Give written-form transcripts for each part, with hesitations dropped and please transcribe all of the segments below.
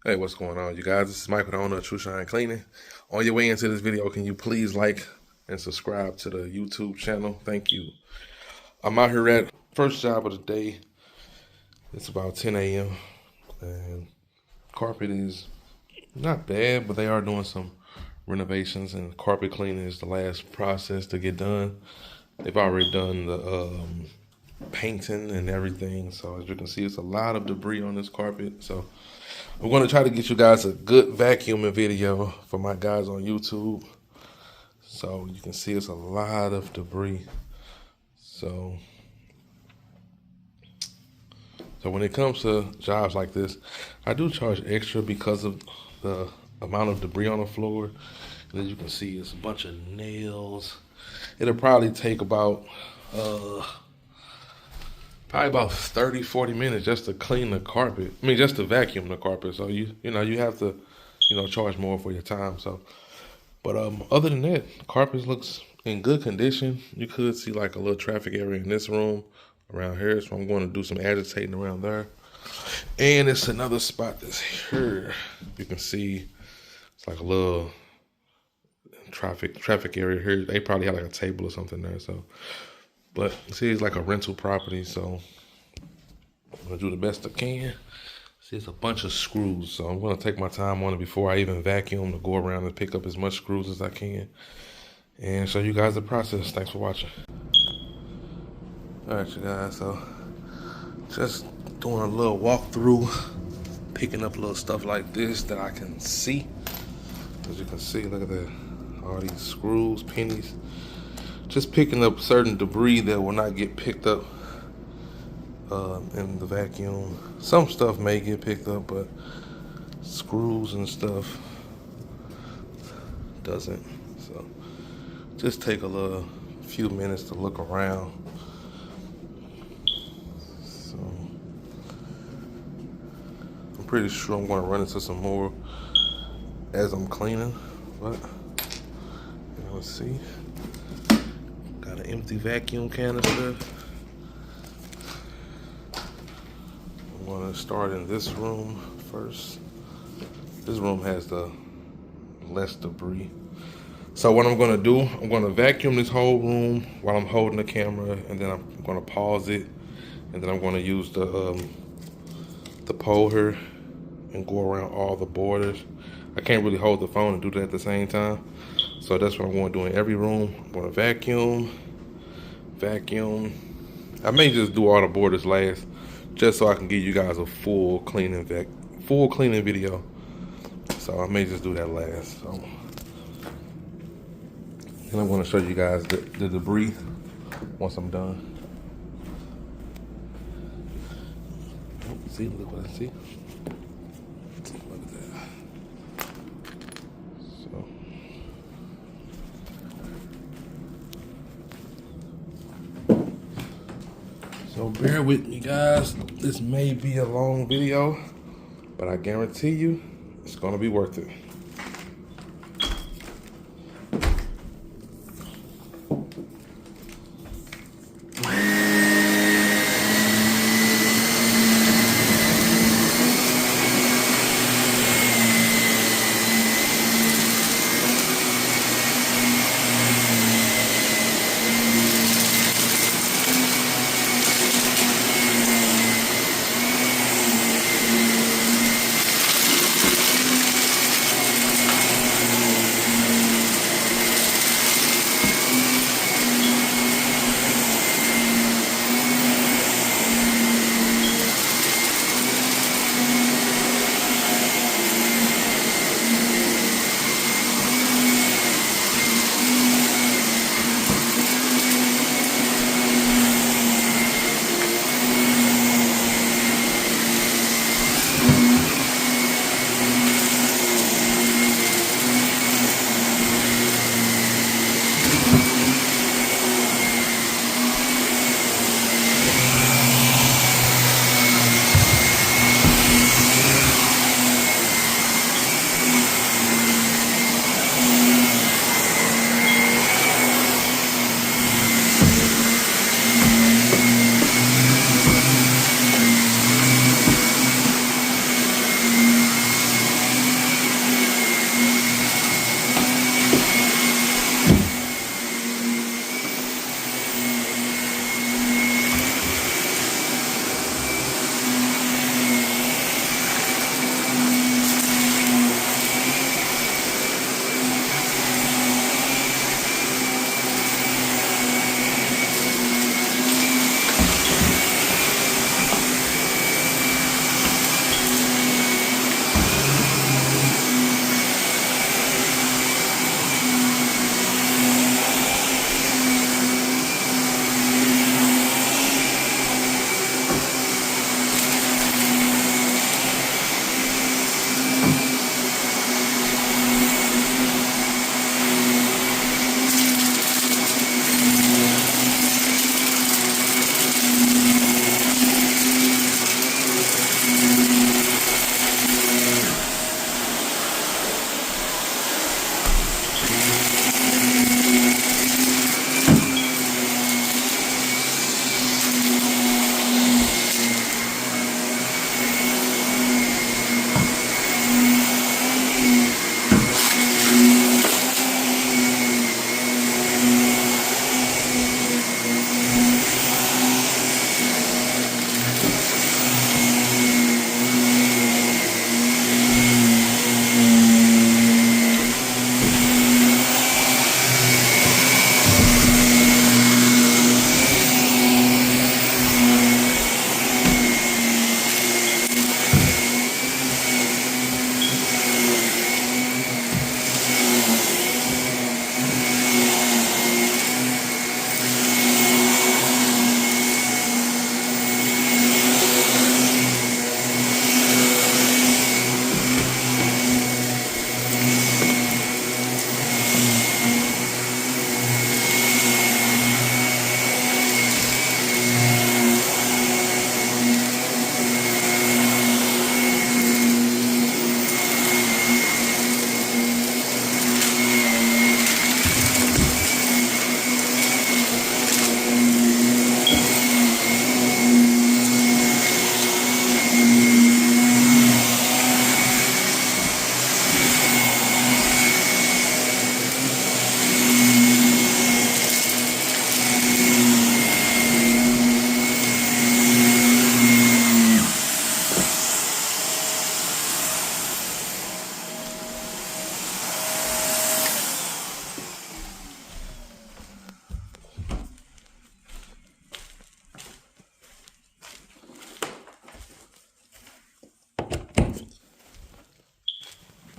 Hey, what's going on, you guys? This is Michael, the owner of Trushine Cleaning. On your way into this video, can you please like and subscribe to the YouTube channel? Thank you. I'm out here at first job of the day. It's about 10 a.m. and carpet is not bad, but they are doing some renovations, and carpet cleaning is the last process to get done. They've already done the painting and everything, so as you can see, it's a lot of debris on this carpet. So I'm going to try to get you guys a good vacuuming video for my guys on YouTube. So you can see it's a lot of debris. So when it comes to jobs like this, I do charge extra because of the amount of debris on the floor. And as you can see, it's a bunch of nails. It'll probably take about 30-40 minutes just to clean the carpet. I mean, just to vacuum the carpet. So you have to charge more for your time. So but other than that, the carpet looks in good condition. You could see like a little traffic area in this room around here, so I'm going to do some agitating around there. And it's another spot that's here. You can see it's like a little traffic area here. They probably have like a table or something there. So, but see, it's like a rental property. So I'm gonna do the best I can. See, it's a bunch of screws, so I'm gonna take my time on it before I even vacuum, to go around and pick up as much screws as I can and show you guys the process. Thanks for watching. All right, you guys, so just doing a little walkthrough, picking up little stuff like this that I can see. As you can see, look at that, all these screws, pennies. Just picking up certain debris that will not get picked up in the vacuum. Some stuff may get picked up, but screws and stuff doesn't. So just take a few minutes to look around. So I'm pretty sure I'm going to run into some more as I'm cleaning, but let's see. Got an empty vacuum canister. I'm going to start in this room first. This room has the less debris. So what I'm going to do, I'm going to vacuum this whole room while I'm holding the camera, and then I'm going to pause it, and then I'm going to use the pole here and go around all the borders. I can't really hold the phone and do that at the same time, so that's what I'm going to do in every room. I'm going to vacuum. I may just do all the borders last, just so I can give you guys a full cleaning video. So I may just do that last. So, and I'm going to show you guys the debris once I'm done. See, look what I see. Look at that. So bear with me, guys. This may be a long video, but I guarantee you it's going to be worth it.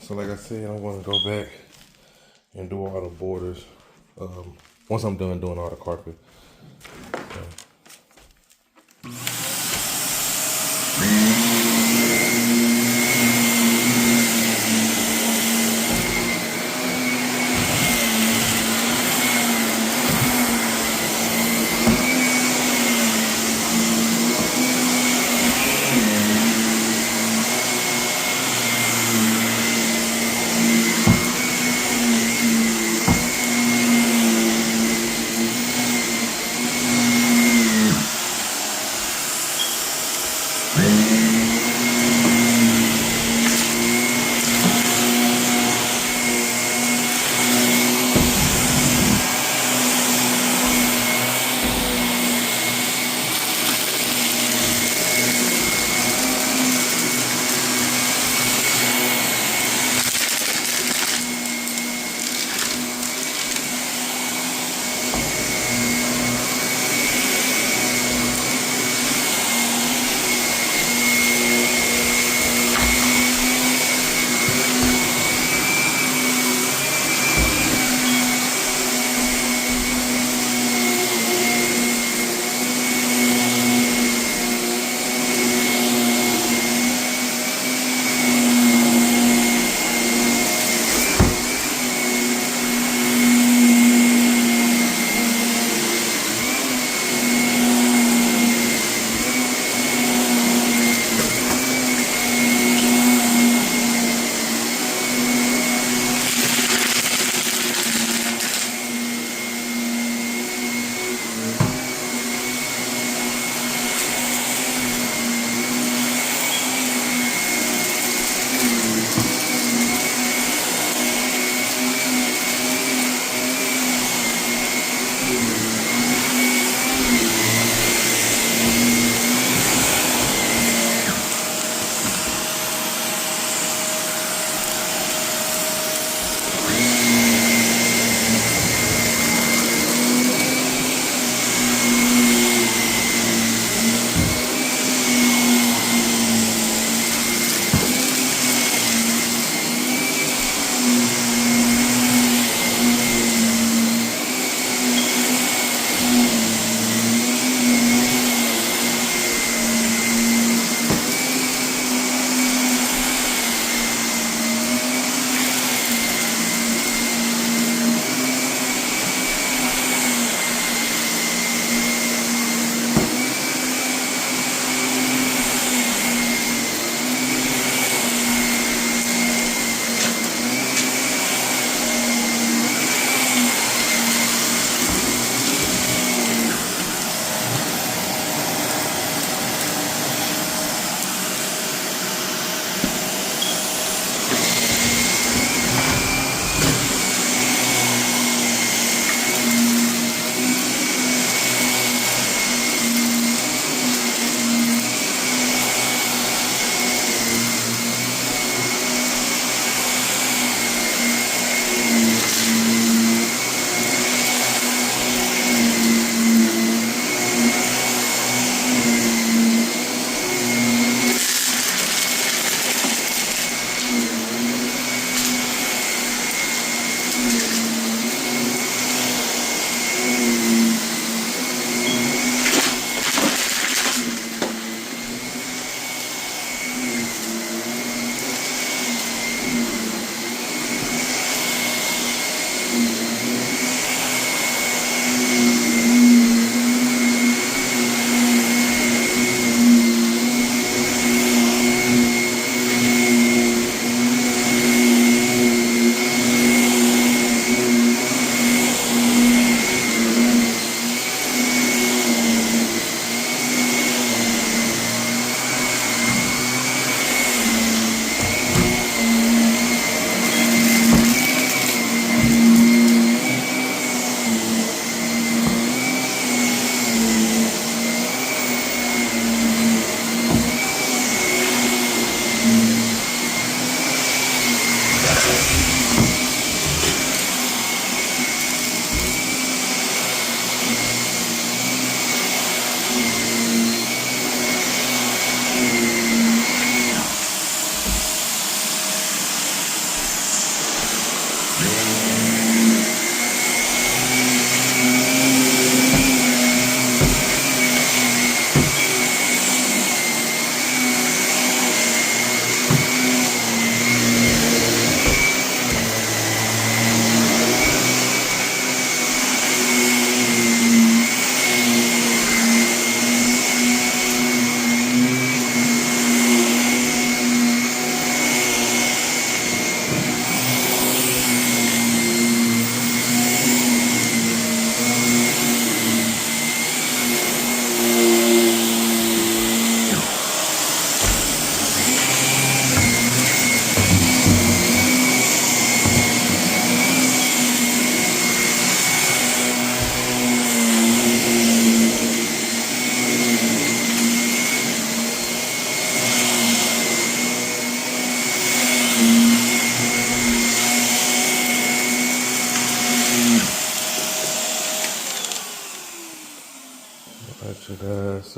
So like I said, I'm gonna go back and do all the borders. Once I'm done doing all the carpet.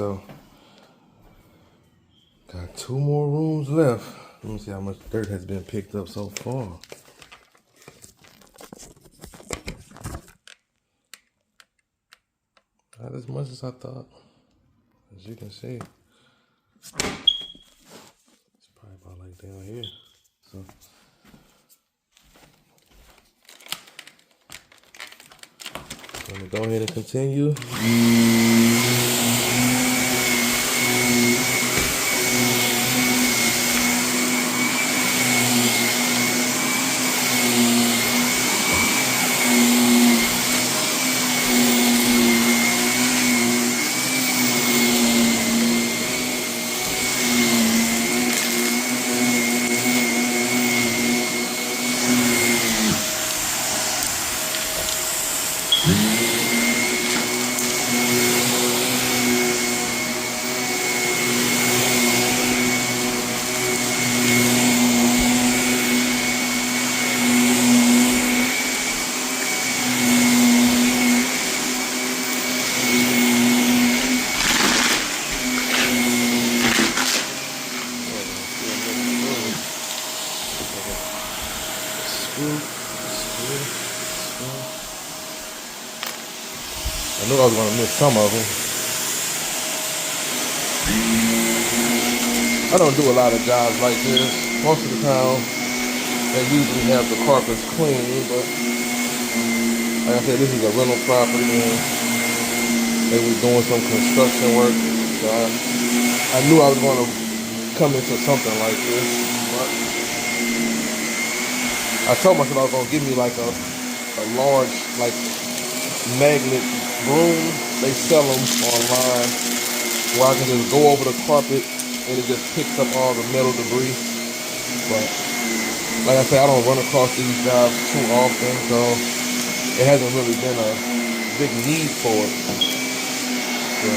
so got 2 more rooms left. Let me see how much dirt has been picked up so far. Not as much as I thought. As you can see, it's probably about like down here. So I'm gonna go ahead and continue. I knew I was gonna miss some of them. I don't do a lot of jobs like this. Most of the time, they usually have the carpets clean, but like I said, this is a rental property and they were doing some construction work. So I knew I was gonna come into something like this, but I told myself I was gonna give me like a large like magnet broom. They sell them online where I can just go over the carpet and it just picks up all the metal debris. But like I said, I don't run across these jobs too often, so it hasn't really been a big need for it. So,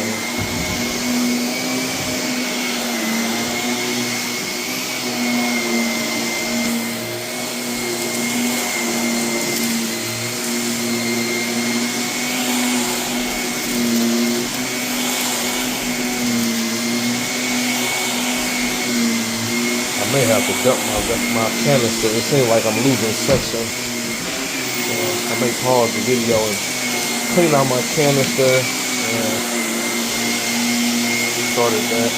I may have to dump my canister. It seems like I'm losing section. So I may pause the video and clean out my canister and started that.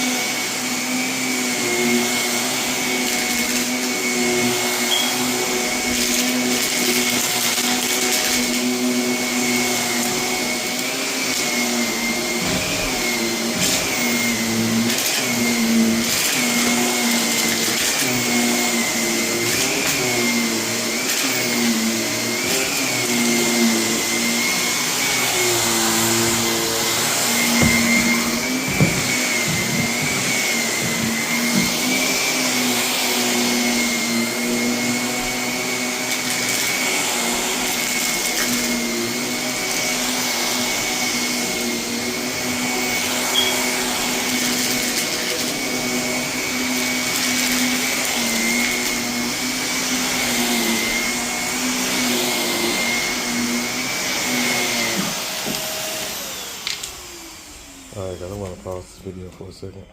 Alright guys, I want to pause this video for a second.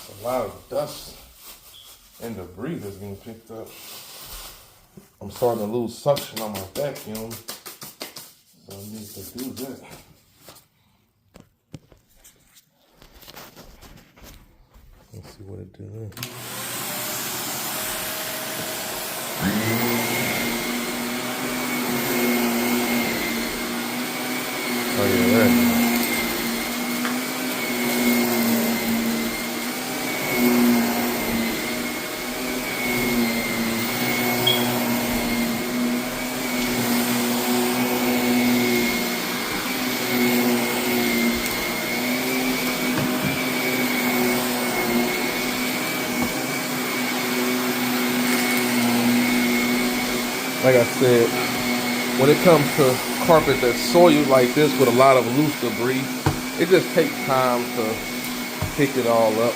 A lot of dust and debris that's being picked up. I'm starting to lose suction on my vacuum, so I need to do that. Let's see what it did. Oh yeah, right. Like I said, when it comes to carpet that's soiled like this with a lot of loose debris, it just takes time to pick it all up.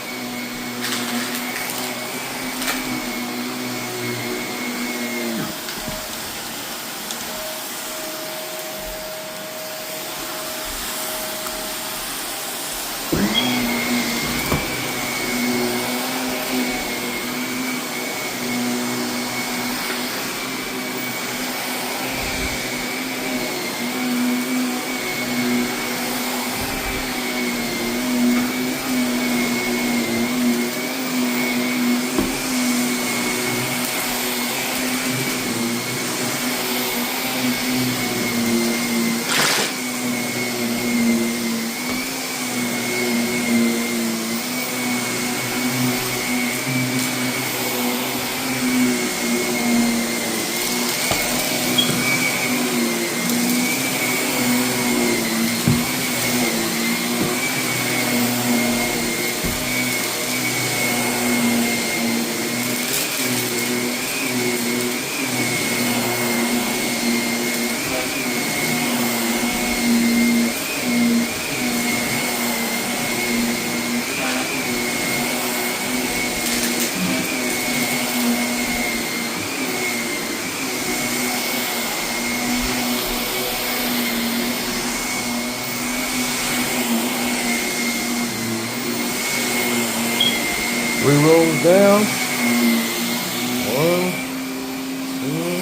Three rolls down. One, two,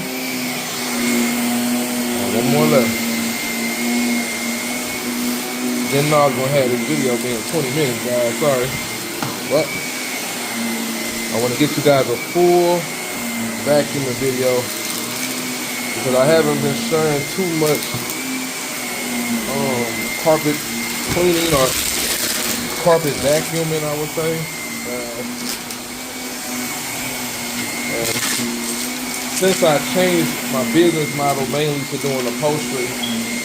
and one more left. Didn't know I was gonna have this video being 20 minutes, guys. Sorry. But I want to get you guys a full vacuuming video because I haven't been sharing too much carpet cleaning or carpet vacuuming, I would say. And since I changed my business model mainly to doing upholstery,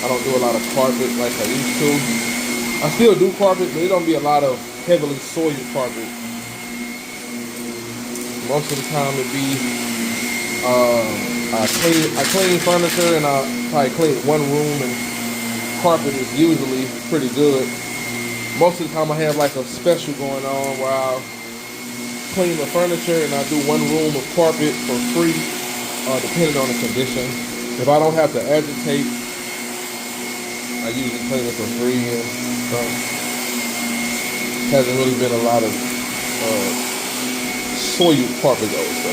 I don't do a lot of carpet like I used to. I still do carpet, but it don't be a lot of heavily soiled carpet. Most of the time it be I clean furniture and I probably clean one room, and carpet is usually pretty good. Most of the time I have like a special going on where I'll clean the furniture and I do one room of carpet for free, depending on the condition. If I don't have to agitate, I usually clean it for free, and hasn't really been a lot of soiled carpet though, so.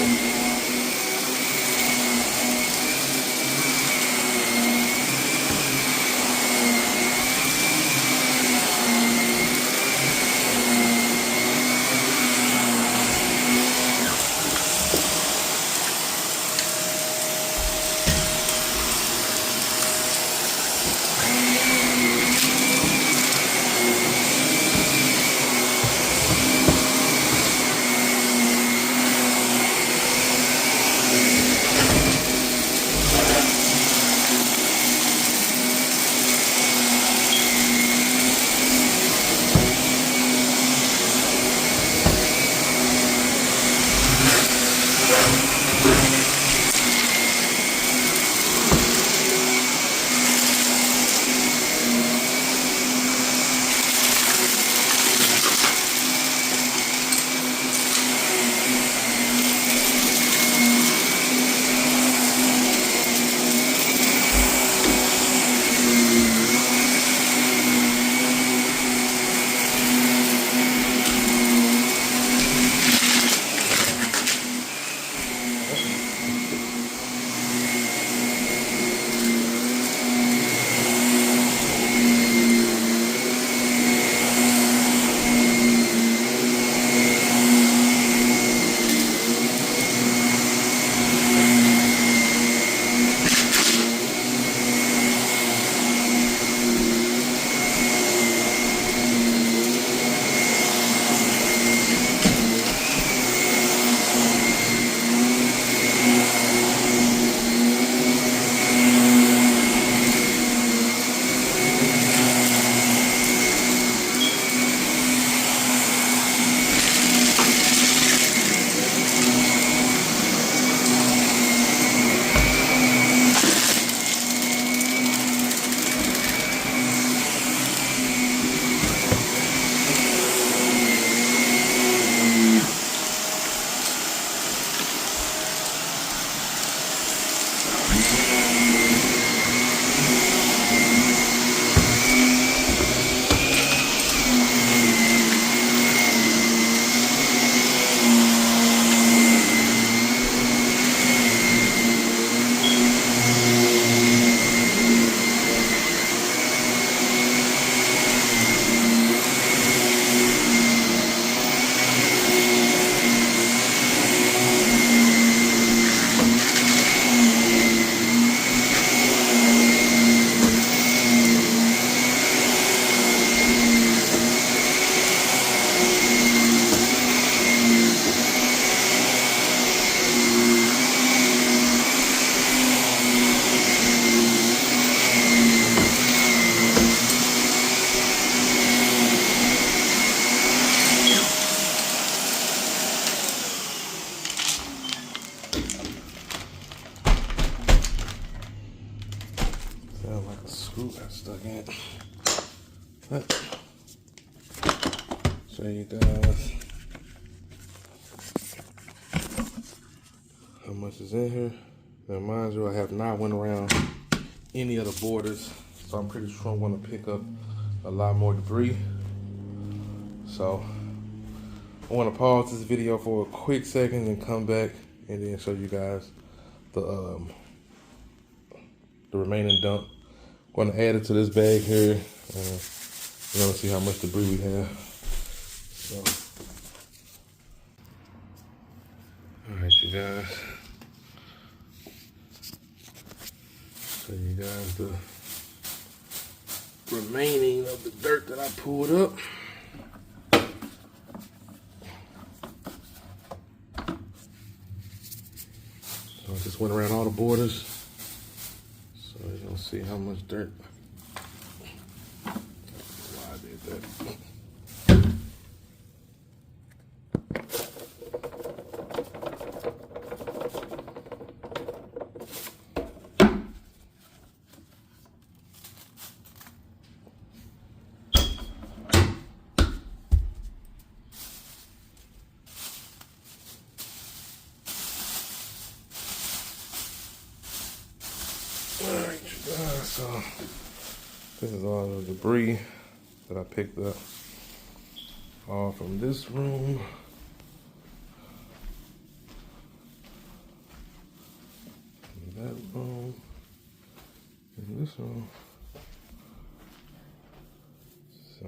again. But show you guys how much is in here. Now mind you, I have not went around any of the borders, so I'm pretty sure I'm gonna pick up a lot more debris. So I wanna pause this video for a quick second and come back and then show you guys the remaining dump. I'm gonna add it to this bag here. We're gonna see how much debris we have. So, all right, you guys. Show you guys the remaining of the dirt that I pulled up. So I just went around all the borders. So you're gonna see how much dirt. Why I did that. Alright, you guys, so this is all the debris that I picked up all from this room. From that room. And this room. So